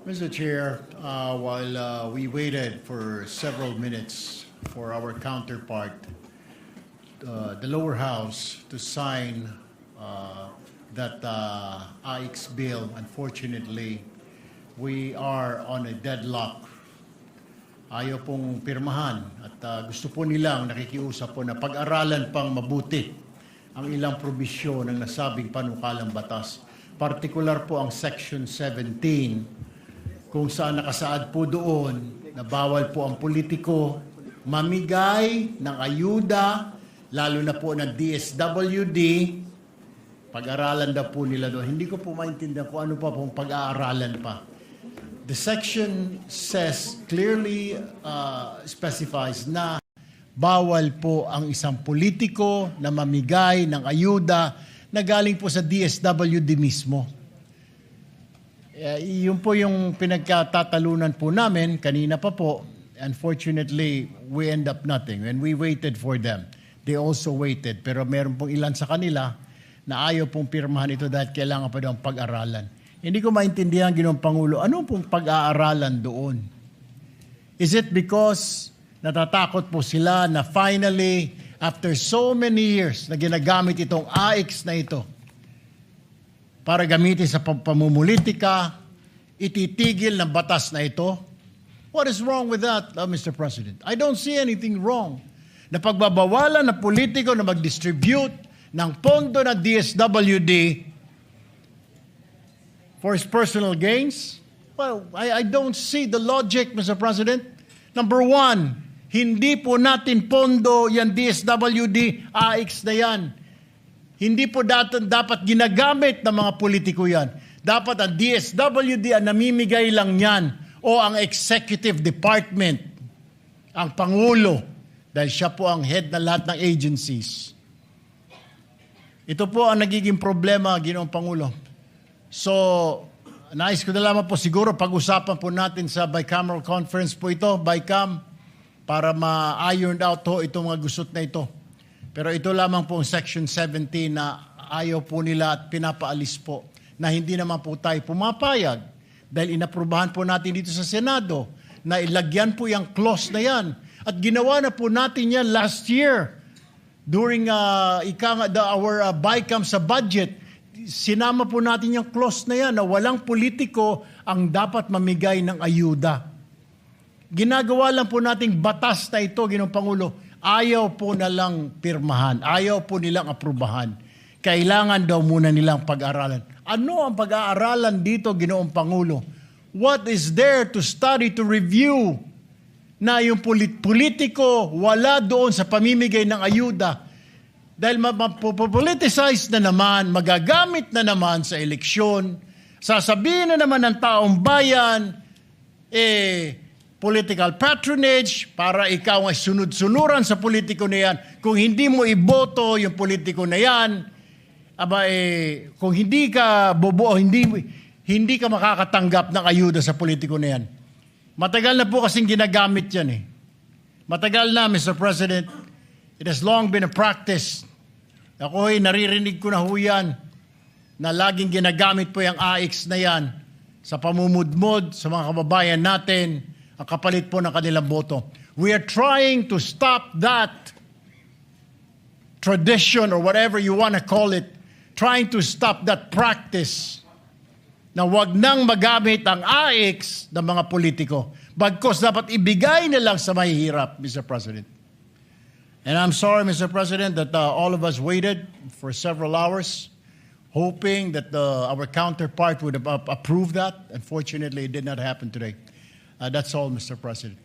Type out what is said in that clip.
Mr. Chair, while we waited for several minutes for our counterpart, the lower house, to sign that AIX bill, unfortunately, we are on a deadlock. Ayaw pong pirmahan at gusto po nilang nakikiusap po na pag-aralan pang mabuti ang ilang probisyon ng nasabing panukalang batas. Partikular po ang Section 17 kung saan nakasaad po doon na bawal po ang politiko mamigay ng ayuda, lalo na po ng DSWD. Pag-aralan daw po nila doon. Hindi ko po maintindihan kung ano pa pong pag-aaralan pa. The section says, clearly specifies na bawal po ang isang politiko na mamigay ng ayuda na galing po sa DSWD mismo. Yun po yung pinagkatatalunan po namin kanina pa po. Unfortunately, we end up nothing. When we waited for them, they also waited. Pero meron pong ilan sa kanila na ayaw pong pirmahan ito dahil kailangan pa daw ang pag-aralan. Hindi ko maintindihan, Ginoong Pangulo, ano pong pag-aaralan doon? Is it because natatakot po sila na finally, after so many years na ginagamit itong AIX na ito para gamitin sa pamumulitika, ititigil ng batas na ito? What is wrong with that, Mr. President? I don't see anything wrong na pagbabawalan ng politiko na mag-distribute ng pondo ng DSWD for his personal gains? Well, I don't see the logic, Mr. President. Number one, hindi po natin pondo yan DSWD, AIX na yan. Hindi po dapat ginagamit ng mga politiko yan. Dapat ang DSWD ang namimigay lang yan o ang executive department, ang Pangulo, dahil siya po ang head na lahat ng agencies. Ito po ang nagiging problema, Ginoong Pangulo. So, nais ko na lamang po siguro pag-usapan po natin sa bicameral conference po ito, BICAM, para ma-ironed out ho itong mga gusot na ito. Pero ito lamang po ang Section 17 na ayaw po nila at pinapaalis po na hindi naman po tayo pumapayag dahil inaprubahan po natin dito sa Senado na ilagyan po yung clause na yan. At ginawa na po natin yan last year during our BICAM sa budget. Sinama po natin yung clause na yan na walang politiko ang dapat mamigay ng ayuda. Ginagawa lang po nating batas na ito, Ginoong Pangulo. Ayaw po na lang pirmahan. Ayaw po nilang aprubahan. Kailangan daw muna nilang pag-aralan. Ano ang pag-aaralan dito, Ginoong Pangulo? What is there to study, to review na yung politiko wala doon sa pamimigay ng ayuda? Dahil mapopoliticize na naman, magagamit na naman sa eleksyon, sasabihin na naman ng taong bayan, political patronage, para ikaw ay sunod-sunuran sa politiko na yan. Kung hindi mo iboto yung politiko na yan, kung hindi ka bobo, hindi ka makakatanggap ng ayuda sa politiko na yan. Matagal na po kasing ginagamit yan eh. Matagal na, Mr. President. It has long been a practice. Ako'y naririnig ko na ho yan na laging ginagamit po yung AIX na yan sa pamumudmod sa mga kababayan natin, ang kapalit po ng kanilang boto. We are trying to stop that tradition or whatever you want to call it, trying to stop that practice na wag nang magamit ang AIX ng mga politiko. Bagkos dapat ibigay na lang sa mahihirap, Mr. President. And I'm sorry, Mr. President, that all of us waited for several hours, hoping that our counterpart would approve that. Unfortunately, it did not happen today. That's all, Mr. President.